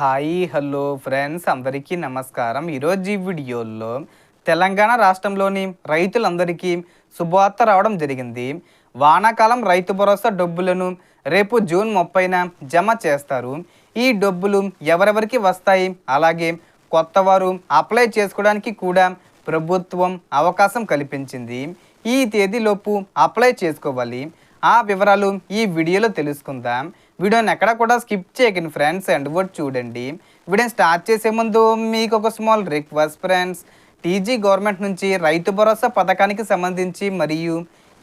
Hi hello friends అందరికీ నమస్కారం. ఈరోజు ఈ వీడియోలో తెలంగాణ రాష్ట్రంలోని రైతులందరికీ శుభవార్త రావడం జరిగింది. వానాకాలం రైతు భరోసా డబ్బులను రేపు జూన్ 30న జమ చేస్తారు. ఈ డబ్బులు ఎవరెవరికి వస్తాయి, అలాగే కొత్తవారు అప్లై చేసుకోవడానికి కూడా ప్రభుత్వం అవకాశం కల్పించింది. ఈ తేదీలోపు అప్లై చేసుకోవాలి. ఆ వివరాలు ఈ వీడియోలో తెలుసుకుందాం. వీడియోని ఎక్కడ కూడా స్కిప్ చేయకండి ఫ్రెండ్స్, అండ్ వర్డ్ చూడండి. వీడియోని స్టార్ట్ చేసే ముందు మీకు ఒక small request friends. TG government నుంచి రైతు భరోసా పథకానికి సంబంధించి మరియు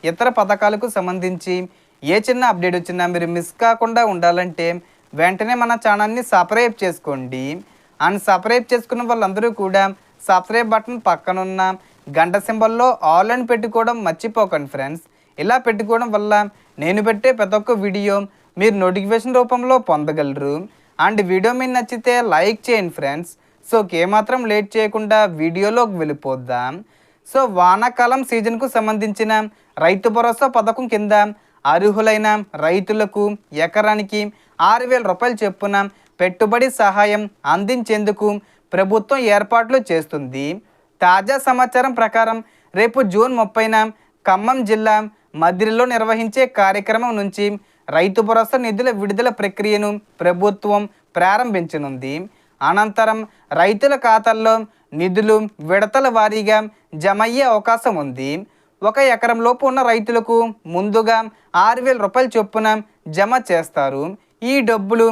ఇతర పథకాలకు సంబంధించి ఏ చిన్న అప్డేట్ వచ్చినా మీరు మిస్ కాకుండా ఉండాలంటే వెంటనే మన ఛానల్ని సబ్స్క్రైబ్ చేసుకోండి. అండ్ సబ్స్క్రైబ్ చేసుకున్న వాళ్ళందరూ కూడా సబ్స్క్రైబ్ బటన్ పక్కనున్న గంట సింబల్లో ఆల్ అని పెట్టుకోవడం మర్చిపోకండి ఫ్రెండ్స్. ఇలా పెట్టుకోవడం వల్ల నేను పెట్టే ప్రతి ఒక్క వీడియో మీరు నోటిఫికేషన్ రూపంలో పొందగలరు. అండ్ వీడియో మీకు నచ్చితే లైక్ చేయండి ఫ్రెండ్స్. సో ఏమాత్రం లేట్ చేయకుండా వీడియోలోకి వెళ్ళిపోద్దాం. సో వానాకాలం సీజన్కు సంబంధించిన రైతు భరోసా పథకం కింద అర్హులైన రైతులకు ఎకరానికి 6,000 రూపాయలు చొప్పున పెట్టుబడి సహాయం అందించేందుకు ప్రభుత్వం ఏర్పాట్లు చేస్తుంది. తాజా సమాచారం ప్రకారం రేపు జూన్ 30న ఖమ్మం జిల్లా మదిరిలో నిర్వహించే కార్యక్రమం నుంచి రైతు భరోసా నిధుల విడుదల ప్రక్రియను ప్రభుత్వం ప్రారంభించనుంది. అనంతరం రైతుల ఖాతాల్లో నిధులు విడతల వారీగా జమ అయ్యే అవకాశం ఉంది. 1 ఎకరంలోపు ఉన్న రైతులకు ముందుగా 6,000 రూపాయల చొప్పున జమ చేస్తారు. ఈ డబ్బులు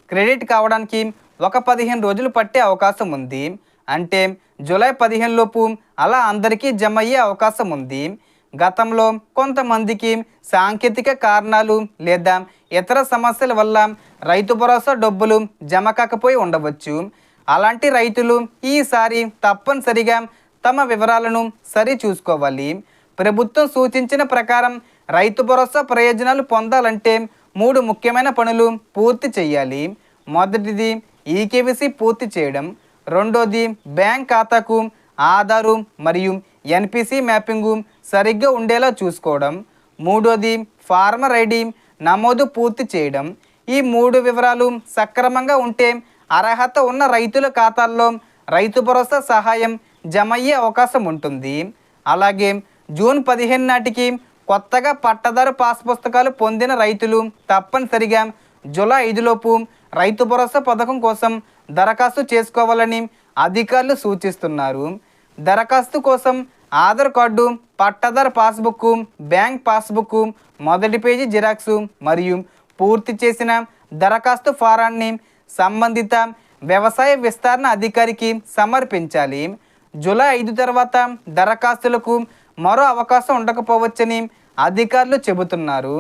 క్రెడిట్ కావడానికి 15 రోజులు పట్టే అవకాశం ఉంది. అంటే జూలై 15 లోపు అలా అందరికీ జమ అయ్యే అవకాశం ఉంది. గతంలో కొంతమందికి సాంకేతిక కారణాలు లేదా ఇతర సమస్యల వల్ల రైతు భరోసా డబ్బులు జమ కాకపోయి ఉండవచ్చు. అలాంటి రైతులు ఈసారి తప్పనిసరిగా తమ వివరాలను సరి చూసుకోవాలి. ప్రభుత్వం సూచించిన ప్రకారం రైతు భరోసా ప్రయోజనాలు పొందాలంటే 3 ముఖ్యమైన పనులు పూర్తి చేయాలి. మొదటిది ఈకేవీసీ పూర్తి చేయడం, రెండోది బ్యాంక్ ఖాతాకు ఆధారు మరియు ఎన్పిసి మ్యాపింగు సరిగ్గా ఉండేలా చూసుకోవడం, మూడోది ఫార్మర్ ఐడి నమోదు పూర్తి చేయడం. ఈ 3 వివరాలు సక్రమంగా ఉంటే అర్హత ఉన్న రైతుల ఖాతాల్లో రైతు భరోసా సహాయం జమ అయ్యే అవకాశం ఉంటుంది. అలాగే జూన్ 15 నాటికి కొత్తగా పట్టదారు పాస్ పుస్తకాలు పొందిన రైతులు తప్పనిసరిగా జూలై 5 లోపు రైతు భరోసా పథకం కోసం దరఖాస్తు చేసుకోవాలని అధికారులు సూచిస్తున్నారు. దరఖాస్తు కోసం Aadhaar card, pattadar passbook, bank passbook, మొదటి పేజీ జిరాక్సు మరియు పూర్తి చేసిన దరఖాస్తు ఫారాన్ని సంబంధిత వ్యవసాయ విస్తరణ అధికారికి సమర్పించాలి. జూలై 5 తర్వాత దరఖాస్తులకు మరో అవకాశం ఉండకపోవచ్చని అధికారులు చెబుతున్నారు.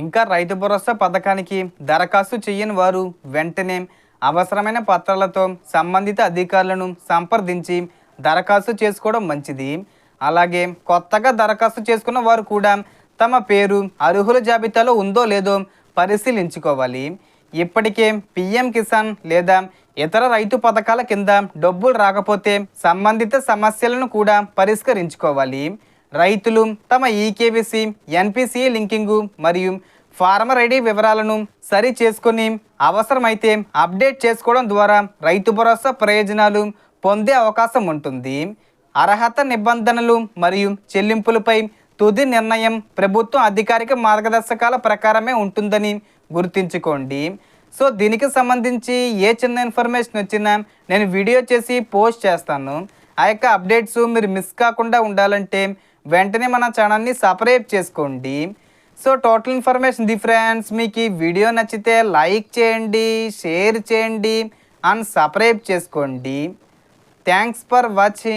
ఇంకా రైతు భరోసా పథకానికి దరఖాస్తు చేయని వారు వెంటనే అవసరమైన పత్రాలతో సంబంధిత అధికారులను సంప్రదించి దరఖాస్తు చేసుకోవడం మంచిది. అలాగే కొత్తగా దరఖాస్తు చేసుకున్న వారు కూడా తమ పేరు అర్హుల జాబితాలో ఉందో లేదో పరిశీలించుకోవాలి. ఇప్పటికే పిఎం కిసాన్ లేదా ఇతర రైతు పథకాల కింద డబ్బులు రాకపోతే సంబంధిత సమస్యలను కూడా పరిష్కరించుకోవాలి. రైతులు తమ ఈకేవీసీ, ఎన్పిసి లింకింగు మరియు ఫార్మర్ ఐడి వివరాలను సరి చేసుకుని అవసరమైతే అప్డేట్ చేసుకోవడం ద్వారా రైతు భరోసా ప్రయోజనాలు పొందే అవకాశం ఉంటుంది. అర్హత నిబంధనలు మరియు చెల్లింపులపై తుది నిర్ణయం ప్రభుత్వం అధికారిక మార్గదర్శకాల ప్రకారమే ఉంటుందని గుర్తుంచుకోండి. సో దీనికి సంబంధించి ఏ చిన్న ఇన్ఫర్మేషన్ వచ్చినా నేను వీడియో చేసి పోస్ట్ చేస్తాను. ఆ యొక్క అప్డేట్స్ మీరు మిస్ కాకుండా ఉండాలంటే వెంటనే మన ఛానల్ని సబ్స్క్రైబ్ చేసుకోండి. So total information friends. మీకు ఈ వీడియో నచ్చితే లైక్ చేయండి, షేర్ చేయండి అండ్ సబ్స్క్రైబ్ చేసుకోండి. Thanks for watching.